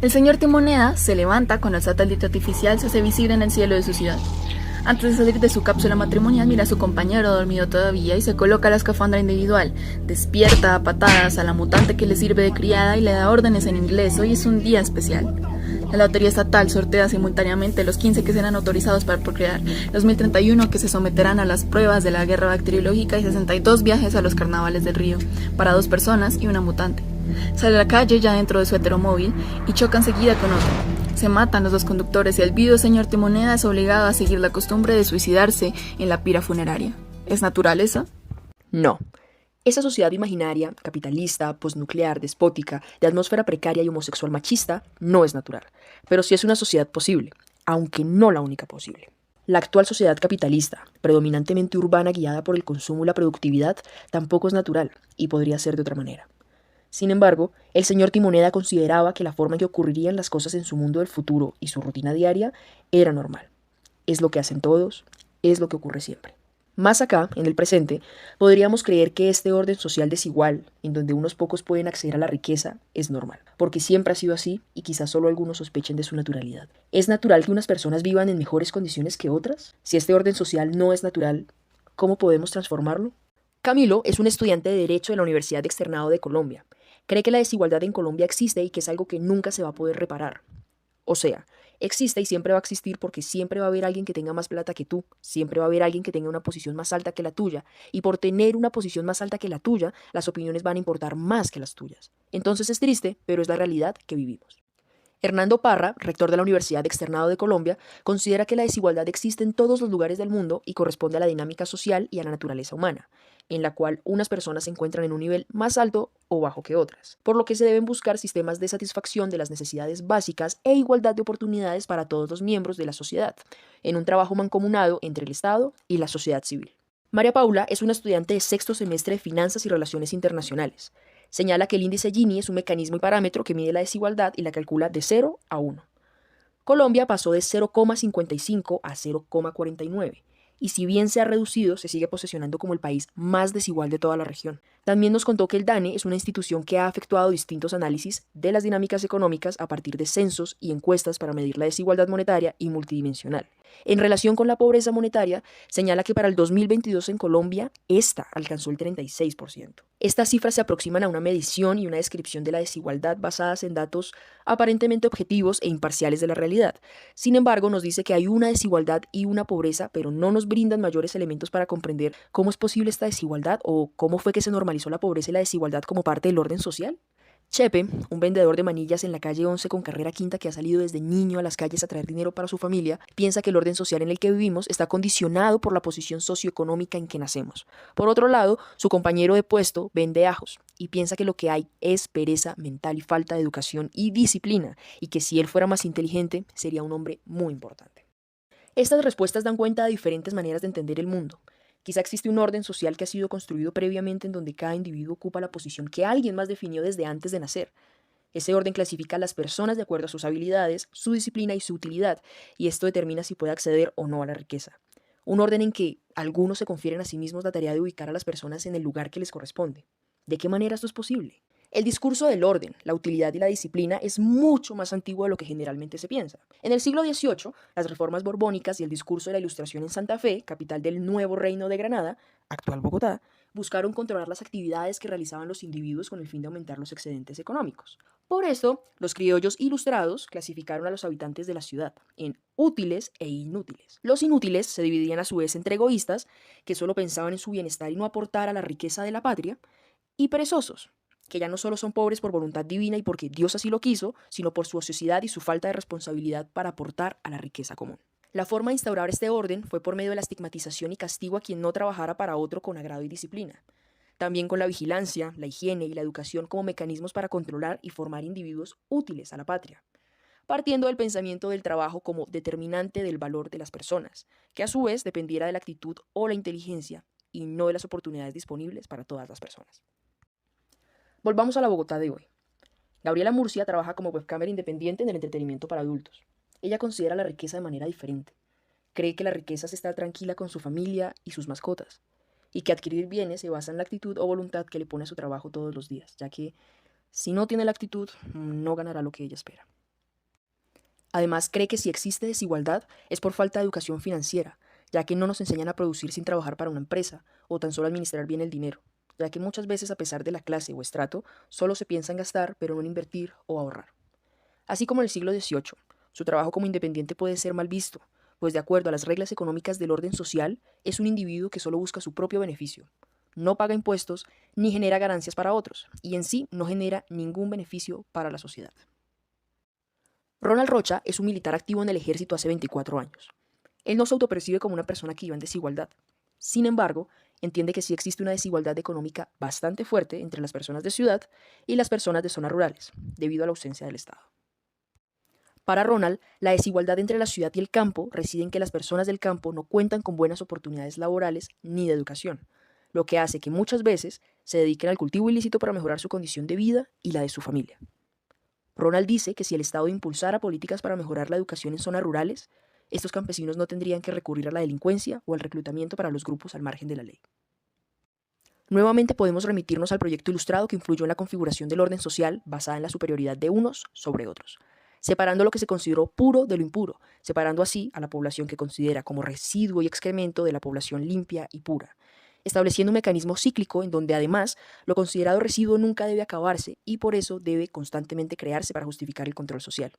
El señor Timoneda se levanta cuando el satélite artificial se hace visible en el cielo de su ciudad. Antes de salir de su cápsula matrimonial, mira a su compañero dormido todavía y se coloca la escafandra individual. Despierta a patadas a la mutante que le sirve de criada y le da órdenes en inglés. Hoy es un día especial. La lotería estatal sortea simultáneamente los 15 que serán autorizados para procrear, los 1031 que se someterán a las pruebas de la guerra bacteriológica y 62 viajes a los carnavales del río, para 2 personas y una mutante. Sale a la calle ya dentro de su heteromóvil y choca enseguida con otro. Se matan los 2 conductores y el viudo señor Timoneda es obligado a seguir la costumbre de suicidarse en la pira funeraria. ¿Es natural eso? No. Esa sociedad imaginaria, capitalista, postnuclear, despótica, de atmósfera precaria y homosexual machista, no es natural. Pero sí es una sociedad posible, aunque no la única posible. La actual sociedad capitalista, predominantemente urbana guiada por el consumo y la productividad, tampoco es natural y podría ser de otra manera. Sin embargo, el señor Timoneda consideraba que la forma en que ocurrirían las cosas en su mundo del futuro y su rutina diaria era normal. Es lo que hacen todos, es lo que ocurre siempre. Más acá, en el presente, podríamos creer que este orden social desigual, en donde unos pocos pueden acceder a la riqueza, es normal, porque siempre ha sido así y quizás solo algunos sospechen de su naturalidad. ¿Es natural que unas personas vivan en mejores condiciones que otras? Si este orden social no es natural, ¿cómo podemos transformarlo? Camilo es un estudiante de Derecho de la Universidad Externado de Colombia. Cree que la desigualdad en Colombia existe y que es algo que nunca se va a poder reparar. O sea, existe y siempre va a existir porque siempre va a haber alguien que tenga más plata que tú, siempre va a haber alguien que tenga una posición más alta que la tuya, y por tener una posición más alta que la tuya, las opiniones van a importar más que las tuyas. Entonces es triste, pero es la realidad que vivimos. Hernando Parra, rector de la Universidad Externado de Colombia, considera que la desigualdad existe en todos los lugares del mundo y corresponde a la dinámica social y a la naturaleza humana, en la cual unas personas se encuentran en un nivel más alto o bajo que otras, por lo que se deben buscar sistemas de satisfacción de las necesidades básicas e igualdad de oportunidades para todos los miembros de la sociedad, en un trabajo mancomunado entre el Estado y la sociedad civil. María Paula es una estudiante de 6º semestre de Finanzas y Relaciones Internacionales. Señala que el índice Gini es un mecanismo y parámetro que mide la desigualdad y la calcula de 0 a 1. Colombia pasó de 0,55 a 0,49, y si bien se ha reducido, se sigue posicionando como el país más desigual de toda la región. También nos contó que el DANE es una institución que ha efectuado distintos análisis de las dinámicas económicas a partir de censos y encuestas para medir la desigualdad monetaria y multidimensional. En relación con la pobreza monetaria, señala que para el 2022 en Colombia, esta alcanzó el 36%. Estas cifras se aproximan a una medición y una descripción de la desigualdad basadas en datos aparentemente objetivos e imparciales de la realidad. Sin embargo, nos dice que hay una desigualdad y una pobreza, pero no nos brindan mayores elementos para comprender cómo es posible esta desigualdad o cómo fue que se normalizó la pobreza y la desigualdad como parte del orden social. Chepe, un vendedor de manillas en la calle 11 con carrera quinta que ha salido desde niño a las calles a traer dinero para su familia, piensa que el orden social en el que vivimos está condicionado por la posición socioeconómica en que nacemos. Por otro lado, su compañero de puesto vende ajos y piensa que lo que hay es pereza mental y falta de educación y disciplina, y que si él fuera más inteligente sería un hombre muy importante. Estas respuestas dan cuenta de diferentes maneras de entender el mundo. Quizá existe un orden social que ha sido construido previamente en donde cada individuo ocupa la posición que alguien más definió desde antes de nacer. Ese orden clasifica a las personas de acuerdo a sus habilidades, su disciplina y su utilidad, y esto determina si puede acceder o no a la riqueza. Un orden en que algunos se confieren a sí mismos la tarea de ubicar a las personas en el lugar que les corresponde. ¿De qué manera esto es posible? El discurso del orden, la utilidad y la disciplina es mucho más antiguo de lo que generalmente se piensa. En el siglo XVIII, las reformas borbónicas y el discurso de la Ilustración en Santa Fe, capital del nuevo reino de Granada, actual Bogotá, buscaron controlar las actividades que realizaban los individuos con el fin de aumentar los excedentes económicos. Por esto, los criollos ilustrados clasificaron a los habitantes de la ciudad en útiles e inútiles. Los inútiles se dividían a su vez entre egoístas, que solo pensaban en su bienestar y no aportar a la riqueza de la patria, y perezosos, que ya no solo son pobres por voluntad divina y porque Dios así lo quiso, sino por su ociosidad y su falta de responsabilidad para aportar a la riqueza común. La forma de instaurar este orden fue por medio de la estigmatización y castigo a quien no trabajara para otro con agrado y disciplina. También con la vigilancia, la higiene y la educación como mecanismos para controlar y formar individuos útiles a la patria, partiendo del pensamiento del trabajo como determinante del valor de las personas, que a su vez dependiera de la actitud o la inteligencia y no de las oportunidades disponibles para todas las personas. Volvamos a la Bogotá de hoy. Gabriela Murcia trabaja como webcamer independiente en el entretenimiento para adultos. Ella considera la riqueza de manera diferente. Cree que la riqueza es estar tranquila con su familia y sus mascotas, y que adquirir bienes se basa en la actitud o voluntad que le pone a su trabajo todos los días, ya que si no tiene la actitud, no ganará lo que ella espera. Además, cree que si existe desigualdad es por falta de educación financiera, ya que no nos enseñan a producir sin trabajar para una empresa o tan solo administrar bien el dinero, ya que muchas veces a pesar de la clase o estrato, solo se piensa en gastar pero no en invertir o ahorrar. Así como en el siglo XVIII, su trabajo como independiente puede ser mal visto, pues de acuerdo a las reglas económicas del orden social, es un individuo que solo busca su propio beneficio, no paga impuestos ni genera ganancias para otros, y en sí no genera ningún beneficio para la sociedad. Ronald Rocha es un militar activo en el ejército hace 24 años. Él no se autopercibe como una persona que viva en desigualdad. Sin embargo, entiende que sí existe una desigualdad económica bastante fuerte entre las personas de ciudad y las personas de zonas rurales, debido a la ausencia del Estado. Para Ronald, la desigualdad entre la ciudad y el campo reside en que las personas del campo no cuentan con buenas oportunidades laborales ni de educación, lo que hace que muchas veces se dediquen al cultivo ilícito para mejorar su condición de vida y la de su familia. Ronald dice que si el Estado impulsara políticas para mejorar la educación en zonas rurales, estos campesinos no tendrían que recurrir a la delincuencia o al reclutamiento para los grupos al margen de la ley. Nuevamente podemos remitirnos al proyecto ilustrado que influyó en la configuración del orden social basada en la superioridad de unos sobre otros, separando lo que se consideró puro de lo impuro, separando así a la población que considera como residuo y excremento de la población limpia y pura, estableciendo un mecanismo cíclico en donde además lo considerado residuo nunca debe acabarse y por eso debe constantemente crearse para justificar el control social.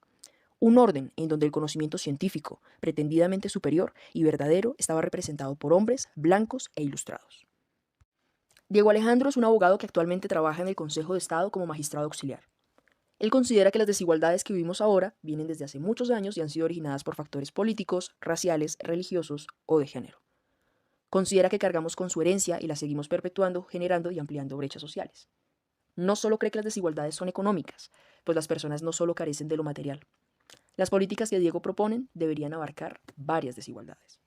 Un orden en donde el conocimiento científico, pretendidamente superior y verdadero, estaba representado por hombres blancos e ilustrados. Diego Alejandro es un abogado que actualmente trabaja en el Consejo de Estado como magistrado auxiliar. Él considera que las desigualdades que vivimos ahora vienen desde hace muchos años y han sido originadas por factores políticos, raciales, religiosos o de género. Considera que cargamos con su herencia y la seguimos perpetuando, generando y ampliando brechas sociales. No solo cree que las desigualdades son económicas, pues las personas no solo carecen de lo material. Las políticas que Diego proponen deberían abarcar varias desigualdades.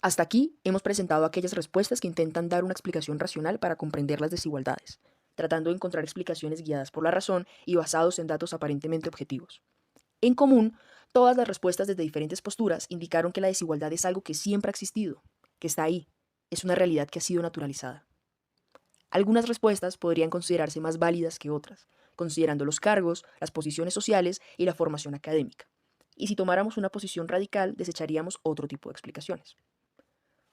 Hasta aquí hemos presentado aquellas respuestas que intentan dar una explicación racional para comprender las desigualdades, tratando de encontrar explicaciones guiadas por la razón y basados en datos aparentemente objetivos. En común, todas las respuestas desde diferentes posturas indicaron que la desigualdad es algo que siempre ha existido, que está ahí, es una realidad que ha sido naturalizada. Algunas respuestas podrían considerarse más válidas que otras, considerando los cargos, las posiciones sociales y la formación académica. Y si tomáramos una posición radical, desecharíamos otro tipo de explicaciones.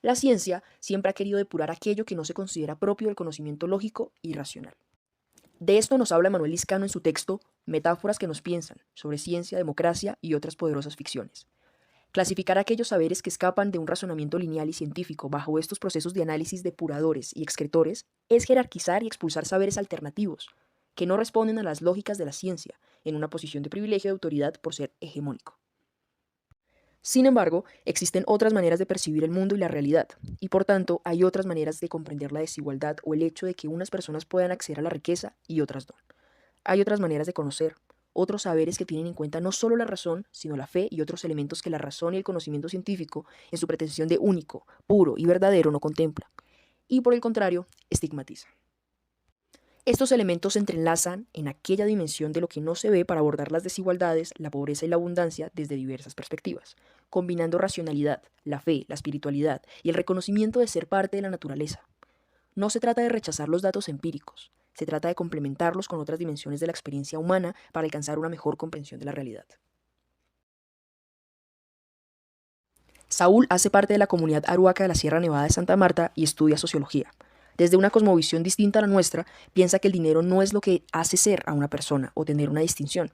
La ciencia siempre ha querido depurar aquello que no se considera propio del conocimiento lógico y racional. De esto nos habla Manuel Liscano en su texto Metáforas que nos piensan, sobre ciencia, democracia y otras poderosas ficciones. Clasificar aquellos saberes que escapan de un razonamiento lineal y científico bajo estos procesos de análisis depuradores y excretores es jerarquizar y expulsar saberes alternativos, que no responden a las lógicas de la ciencia, en una posición de privilegio de autoridad por ser hegemónico. Sin embargo, existen otras maneras de percibir el mundo y la realidad, y por tanto hay otras maneras de comprender la desigualdad o el hecho de que unas personas puedan acceder a la riqueza y otras no. Hay otras maneras de conocer, otros saberes que tienen en cuenta no solo la razón, sino la fe y otros elementos que la razón y el conocimiento científico, en su pretensión de único, puro y verdadero, no contempla, y por el contrario, estigmatiza. Estos elementos se entrelazan en aquella dimensión de lo que no se ve para abordar las desigualdades, la pobreza y la abundancia desde diversas perspectivas, combinando racionalidad, la fe, la espiritualidad y el reconocimiento de ser parte de la naturaleza. No se trata de rechazar los datos empíricos, se trata de complementarlos con otras dimensiones de la experiencia humana para alcanzar una mejor comprensión de la realidad. Saúl hace parte de la comunidad aruaca de la Sierra Nevada de Santa Marta y estudia sociología. Desde una cosmovisión distinta a la nuestra, piensa que el dinero no es lo que hace ser a una persona o tener una distinción.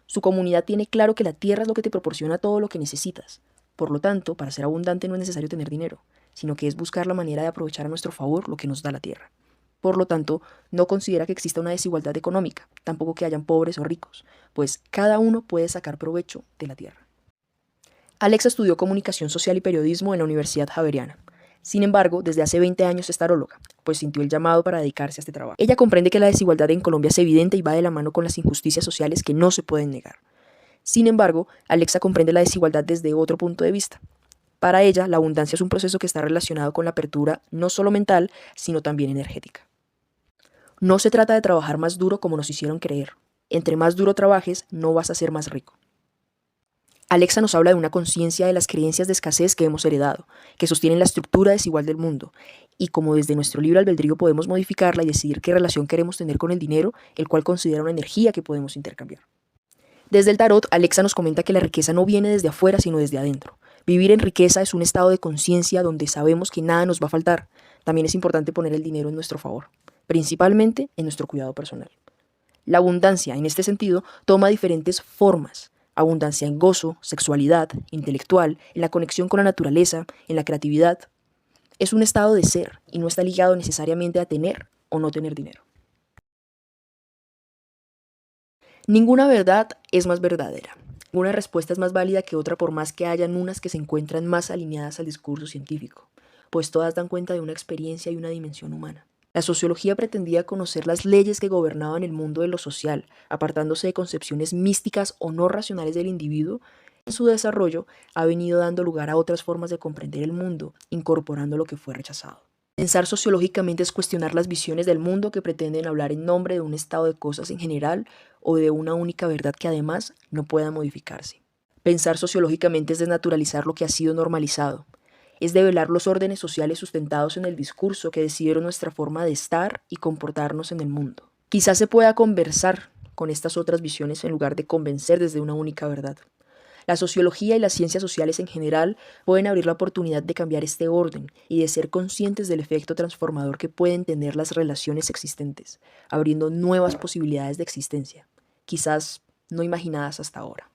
Su comunidad tiene claro que la tierra es lo que te proporciona todo lo que necesitas. Por lo tanto, para ser abundante no es necesario tener dinero, sino que es buscar la manera de aprovechar a nuestro favor lo que nos da la tierra. Por lo tanto, no considera que exista una desigualdad económica, tampoco que hayan pobres o ricos, pues cada uno puede sacar provecho de la tierra. Alexa estudió comunicación social y periodismo en la Universidad Javeriana. Sin embargo, desde hace 20 años es taróloga, pues sintió el llamado para dedicarse a este trabajo. Ella comprende que la desigualdad en Colombia es evidente y va de la mano con las injusticias sociales que no se pueden negar. Sin embargo, Alexa comprende la desigualdad desde otro punto de vista. Para ella, la abundancia es un proceso que está relacionado con la apertura no solo mental, sino también energética. No se trata de trabajar más duro como nos hicieron creer. Entre más duro trabajes, no vas a ser más rico. Alexa nos habla de una conciencia de las creencias de escasez que hemos heredado, que sostienen la estructura desigual del mundo, y como desde nuestro libre albedrío podemos modificarla y decidir qué relación queremos tener con el dinero, el cual considera una energía que podemos intercambiar. Desde el tarot, Alexa nos comenta que la riqueza no viene desde afuera, sino desde adentro. Vivir en riqueza es un estado de conciencia donde sabemos que nada nos va a faltar. También es importante poner el dinero en nuestro favor, principalmente en nuestro cuidado personal. La abundancia, en este sentido, toma diferentes formas. Abundancia en gozo, sexualidad, intelectual, en la conexión con la naturaleza, en la creatividad. Es un estado de ser y no está ligado necesariamente a tener o no tener dinero. Ninguna verdad es más verdadera. Ninguna respuesta es más válida que otra por más que hayan unas que se encuentran más alineadas al discurso científico, pues todas dan cuenta de una experiencia y una dimensión humana. La sociología pretendía conocer las leyes que gobernaban el mundo de lo social, apartándose de concepciones místicas o no racionales del individuo. En su desarrollo ha venido dando lugar a otras formas de comprender el mundo, incorporando lo que fue rechazado. Pensar sociológicamente es cuestionar las visiones del mundo que pretenden hablar en nombre de un estado de cosas en general o de una única verdad que además no pueda modificarse. Pensar sociológicamente es desnaturalizar lo que ha sido normalizado. Es develar los órdenes sociales sustentados en el discurso que decidieron nuestra forma de estar y comportarnos en el mundo. Quizás se pueda conversar con estas otras visiones en lugar de convencer desde una única verdad. La sociología y las ciencias sociales en general pueden abrir la oportunidad de cambiar este orden y de ser conscientes del efecto transformador que pueden tener las relaciones existentes, abriendo nuevas posibilidades de existencia, quizás no imaginadas hasta ahora.